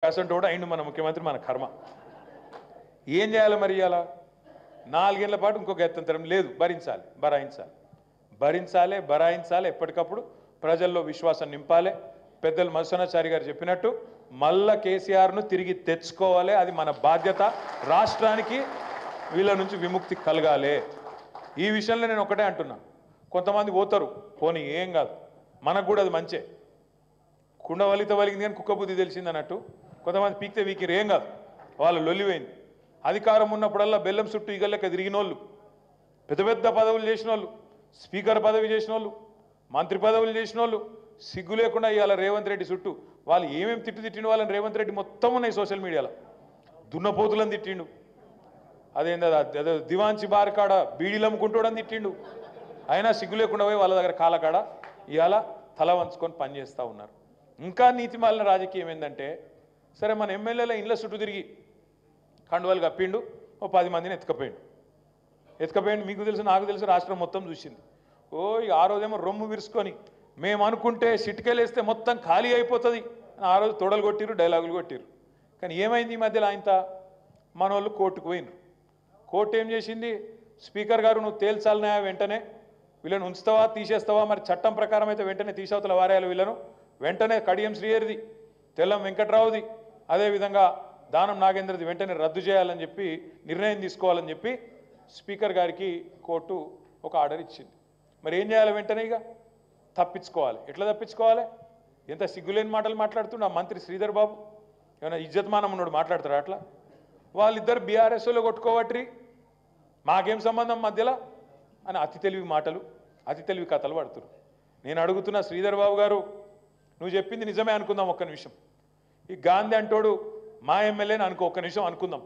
అసంటోడు కూడా అయిండు మన ముఖ్యమంత్రి మన కర్మ ఏం చేయాలి మరి ఇయాల 4 ఏళ్ల పాటు ఇంకొక ఎత్తంతరం లేదు భరాయించాలి ఎప్పటికప్పుడు ప్రజల్లో విశ్వాసం నింపాలి పెద్దలు మధుసూదనాచారి గారు చెప్పినట్టు మళ్ళా కేసీఆర్ ను తిరిగి తెచ్చుకోవాలి అది మన బాధ్యత రాష్ట్రానికి వీళ్ళ నుంచి విముక్తి కలగాలి ఈ విషయంలో నేను ఒకటే అంటున్నా కొంతమంది పోతారు పోనీ ఏం కాదు మనకు కూడా అది మంచే కుండ వలిత వలిగింది కానీ కుక్క బుద్ధి తెలిసింది అన్నట్టు కొంతమంది పీక్తే వీకిరు ఏం కాదు వాళ్ళు లొల్లిపోయింది అధికారం ఉన్నప్పుడల్లా బెల్లం చుట్టూ ఈగలెక్క తిరిగినోళ్ళు పెద్ద పెద్ద పదవులు చేసినోళ్ళు స్పీకర్ పదవి చేసినోళ్ళు మంత్రి పదవులు చేసినోళ్ళు సిగ్గు లేకుండా ఇవాళ రేవంత్ రెడ్డి చుట్టూ వాళ్ళు ఏమేమి తిట్టిన వాళ్ళని రేవంత్ రెడ్డి మొత్తం ఉన్నాయి సోషల్ మీడియాలో దున్నపోతులను తిట్టిండు అదేందో దివాంచి బార్ కాడ బీడీలు అమ్ముకుంటూడని తిట్టిండు అయినా సిగ్గు లేకుండా పోయి వాళ్ళ దగ్గర కాలకాడ ఇవాళ తల వంచుకొని పనిచేస్తూ ఉన్నారు ఇంకా నీతిమాలిన రాజకీయం ఏంటంటే సరే మన ఎమ్మెల్యేల ఇండ్ల చుట్టూ తిరిగి కండువాలు కప్పిండు ఓ 10 మందిని ఎత్తుకపోయిండు మీకు తెలుసు నాకు తెలుసు రాష్ట్రం మొత్తం చూసింది ఓ ఇక ఆ రోజేమో రొమ్ము విరుచుకొని మేము అనుకుంటే సిటికెళ్ళేస్తే మొత్తం ఖాళీ అయిపోతుంది ఆ రోజు తొడలు కొట్టిరు డైలాగులు కొట్టిరు కానీ ఏమైంది ఈ మధ్యలో ఆయనతో మన వాళ్ళు కోర్టుకు పోయినరు కోర్టు ఏం చేసింది స్పీకర్ గారు నువ్వు తేల్చాలనే వెంటనే వీళ్ళని ఉంచుతావా తీసేస్తావా మరి చట్టం ప్రకారం అయితే వెంటనే తీసవతల వారేయాలి వీళ్ళను వెంటనే కడియం శ్రీహరిది తెల్లం వెంకట్రావుది అదేవిధంగా దానం నాగేంద్రది వెంటనే రద్దు చేయాలని చెప్పి నిర్ణయం తీసుకోవాలని చెప్పి స్పీకర్ గారికి కోర్టు ఒక ఆర్డర్ ఇచ్చింది మరి ఏం చేయాలి వెంటనే ఇక తప్పించుకోవాలి ఎట్లా తప్పించుకోవాలి ఎంత సిగ్గులేని మాటలు మాట్లాడుతుండ ఆ మంత్రి శ్రీధర్ బాబు ఏమైనా ఇజ్జత్మానం ఉన్నాడు మాట్లాడతారు అట్లా వాళ్ళిద్దరు బీఆర్ఎస్లో కొట్టుకోవట్రి మాకేం సంబంధం మధ్యలో అని అతి తెలివి కథలు పడుతున్నారు నేను అడుగుతున్నా శ్రీధర్ బాబు గారు నువ్వు చెప్పింది నిజమే అనుకుందాం ఒక్క నిమిషం ఈ గాంధీ అంటోడు మా ఎమ్మెల్యేని అనుకో ఒక్క నిమిషం అనుకుందాం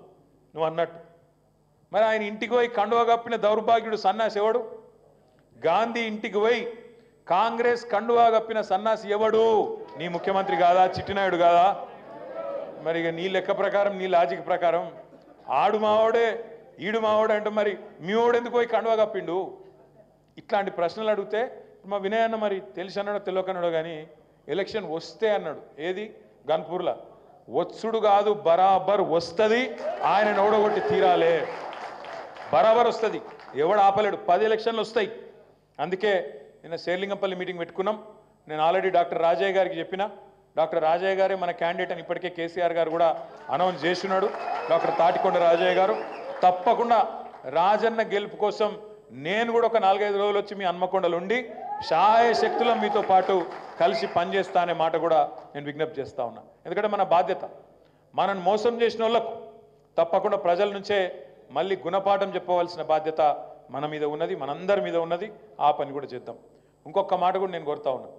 నువ్వు అన్నట్టు మరి ఆయన ఇంటికి పోయి కండువా కప్పిన దౌర్భాగ్యుడు సన్నాసి ఎవడు గాంధీ ఇంటికి పోయి కాంగ్రెస్ కండువా కప్పిన సన్నాసి ఎవడు నీ ముఖ్యమంత్రి కాదా చిట్టినాయుడు కాదా మరి ఇక నీ లెక్క ప్రకారం నీ లాజిక్ ప్రకారం ఆడు మావాడే ఈడు మావాడే అంటే మరి మీ వాడు ఎందుకు పోయి కండువా కప్పిండు ఇట్లాంటి ప్రశ్నలు అడిగితే మా వినయ్ అన్న మరి తెలిసి అన్నాడో తెలియకన్నాడో కానీ ఎలక్షన్ వస్తే అన్నాడు ఏది గన్పూర్లో వచ్చుడు కాదు బరాబర్ వస్తుంది ఆయన ఓడగొట్టి తీరాలే బరాబర్ వస్తుంది ఎవడు ఆపలేడు 10 ఎలక్షన్లు వస్తాయి అందుకే నిన్న శేర్లింగంపల్లి మీటింగ్ పెట్టుకున్నాం నేను ఆల్రెడీ డాక్టర్ రాజయ్య గారికి చెప్పిన డాక్టర్ రాజయ్య గారే మన క్యాండిడేట్ అని ఇప్పటికే కేసీఆర్ గారు కూడా అనౌన్స్ చేస్తున్నాడు డాక్టర్ తాటికొండ రాజయ్య గారు తప్పకుండా రాజన్న గెలుపు కోసం నేను కూడా ఒక 4-5 రోజులు వచ్చి మీ హన్మకొండలో ఉండి సహాయ శక్తులను మీతో పాటు కలిసి పనిచేస్తా అనే మాట కూడా నేను విజ్ఞప్తి చేస్తా ఉన్నా ఎందుకంటే మన బాధ్యత మనల్ని మోసం చేసిన వాళ్ళకు తప్పకుండా ప్రజల నుంచే మళ్ళీ గుణపాఠం చెప్పవలసిన బాధ్యత మన మీద ఉన్నది మనందరి మీద ఉన్నది ఆ పని కూడా చేద్దాం ఇంకొక మాట కూడా నేను కోరుతా ఉన్నా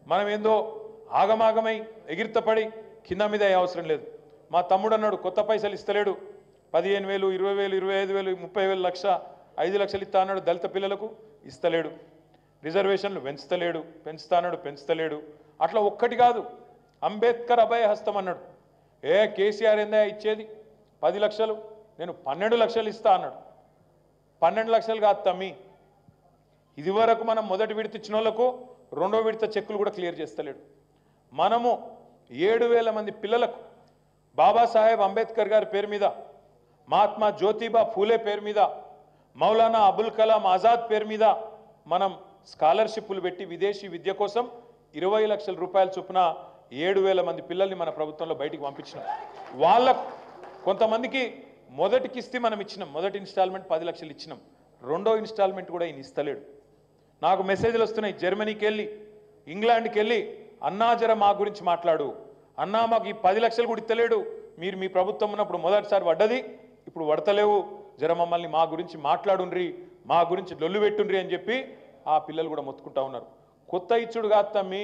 మనం ఏందో ఆగమాగమై ఎగిరితపడి కింద మీద అవసరం లేదు మా తమ్ముడు అన్నాడు కొత్త పైసలు ఇస్తలేడు 15,000 20,000 25,000 30,000 లక్ష 5 లక్షలు ఇస్తా అన్నాడు దళిత పిల్లలకు ఇస్తలేడు రిజర్వేషన్లు పెంచుతలేడు అట్లా ఒక్కటి కాదు అంబేద్కర్ అభయ హస్తం అన్నాడు కేసీఆర్ ఏందా ఇచ్చేది 10 లక్షలు నేను 12 లక్షలు ఇస్తా అన్నాడు 12 లక్షలు కాదు తమ్మి ఇదివరకు మనం మొదటి విడత ఇచ్చిన వాళ్ళకు రెండో విడత చెక్కులు కూడా క్లియర్ చేస్తలేడు మనము 7,000 మంది పిల్లలకు బాబాసాహెబ్ అంబేద్కర్ గారి పేరు మీద మహాత్మా జ్యోతిబా ఫూలే పేరు మీద మౌలానా అబుల్ కలాం ఆజాద్ పేరు మీద మనం స్కాలర్షిప్లు పెట్టి విదేశీ విద్య కోసం 20 లక్షల రూపాయల చొప్పున 7,000 మంది పిల్లల్ని మన ప్రభుత్వంలో బయటికి పంపించినాం వాళ్ళకు కొంతమందికి మొదటి కిస్తీ మనం ఇచ్చినాం మొదటి ఇన్స్టాల్మెంట్ 10 లక్షలు ఇచ్చినాం రెండో ఇన్స్టాల్మెంట్ కూడా ఈయన ఇస్తలేడు నాకు మెసేజ్లు వస్తున్నాయి జర్మనీకి వెళ్ళి ఇంగ్లాండ్కి వెళ్ళి అన్నా జర మా గురించి మాట్లాడు అన్నా మాకు ఈ 10 లక్షలు కూడా ఇస్తలేడు మీరు మీ ప్రభుత్వం ఉన్నప్పుడు మొదటిసారి పడ్డది ఇప్పుడు పడతలేవు జర మమ్మల్ని మా గురించి మాట్లాడుండ్రి మా గురించి లొల్లు పెట్టుండ్రి అని చెప్పి ఆ పిల్లలు కూడా మొత్తుకుంటా ఉన్నారు కొత్త ఇచ్చుడు కాదు తమ్మి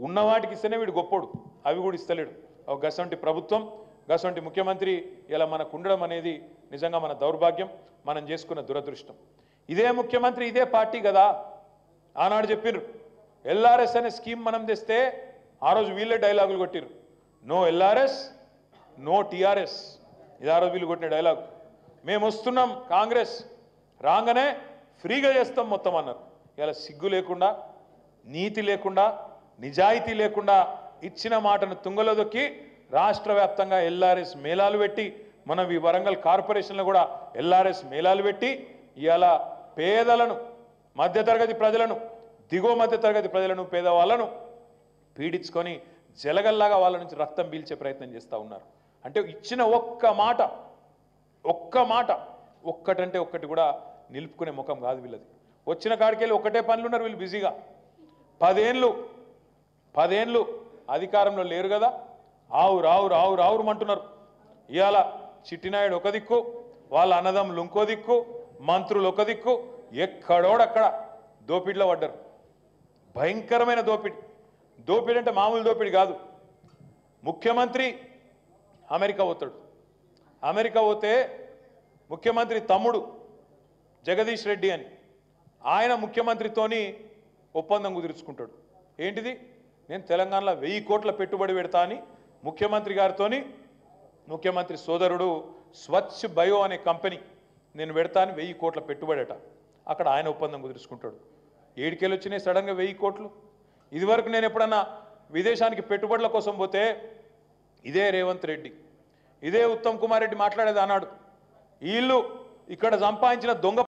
ఉన్నవాటికి ఇస్తేనే వీడు గొప్పోడు అవి కూడా ఇస్తలేడు గసంటి ప్రభుత్వం గసంటి ముఖ్యమంత్రి ఇలా మనకు ఉండడం అనేది నిజంగా మన దౌర్భాగ్యం మనం చేసుకున్న దురదృష్టం ఇదే ముఖ్యమంత్రి ఇదే పార్టీ కదా ఆనాడు చెప్పిర్రు ఎల్ఆర్ఎస్ అనే స్కీమ్ మనం తెస్తే ఆ రోజు వీళ్ళే డైలాగులు కొట్టిర్రు నో ఎల్ఆర్ఎస్ నో టీఆర్ఎస్ ఇది ఆ రోజు వీళ్ళు కొట్టిన డైలాగు మేము వస్తున్నాం కాంగ్రెస్ రాగానే ఫ్రీగా చేస్తాం మొత్తం అన్నారు ఇలా సిగ్గు లేకుండా నీతి లేకుండా నిజాయితీ లేకుండా ఇచ్చిన మాటను తుంగలో దొక్కి రాష్ట్ర వ్యాప్తంగా ఎల్ఆర్ఎస్ మేళాలు పెట్టి మనం ఈ వరంగల్ కార్పొరేషన్లో కూడా ఎల్ఆర్ఎస్ మేళాలు పెట్టి ఇవాళ పేదలను మధ్యతరగతి ప్రజలను దిగువ మధ్యతరగతి ప్రజలను పేదవాళ్ళను పీడించుకొని జలగల్లాగా వాళ్ళ నుంచి రక్తం పీల్చే ప్రయత్నం చేస్తూ ఉన్నారు. అంటే ఇచ్చిన ఒక్క మాట ఒక్కటంటే ఒక్కటి కూడా నిలుపుకునే ముఖం కాదు వీళ్ళది. వచ్చిన కాడికెళ్ళి ఒక్కటే పనులు ఉన్నారు వీళ్ళు బిజీగా. 10 ఏళ్ళు అధికారంలో లేరు కదా, ఆవురు అంటున్నారు. ఇవాళ చిట్టినాయుడు ఒక దిక్కు, వాళ్ళ అన్నదమ్ములు ఇంకో దిక్కు, మంత్రులు ఒక దిక్కు, ఎక్కడోడక్కడ దోపిడిలో పడ్డారు. భయంకరమైన దోపిడి అంటే మామూలు దోపిడి కాదు. ముఖ్యమంత్రి అమెరికా పోతాడు. అమెరికా పోతే ముఖ్యమంత్రి తమ్ముడు జగదీష్ రెడ్డి అని ఆయన ముఖ్యమంత్రితోని ఒప్పందం కుదుర్చుకుంటాడు. ఏంటిది? నేను తెలంగాణలో 1000 కోట్ల పెట్టుబడి పెడతా అని ముఖ్యమంత్రి గారితోని, ముఖ్యమంత్రి సోదరుడు స్వచ్ఛ బయో అనే కంపెనీ నేను పెడతా అని 1000 కోట్ల పెట్టుబడట. అక్కడ ఆయన ఒప్పందం కుదుర్చుకుంటాడు. ఏడికెళ్ళి వచ్చినాయి సడన్గా 1000 కోట్లు? ఇదివరకు నేను ఎప్పుడన్నా విదేశానికి పెట్టుబడుల కోసం పోతే ఇదే రేవంత్ రెడ్డి, ఇదే ఉత్తమ్ కుమార్ రెడ్డి మాట్లాడేది అన్నాడు, వీళ్ళు ఇక్కడ సంపాదించిన దొంగ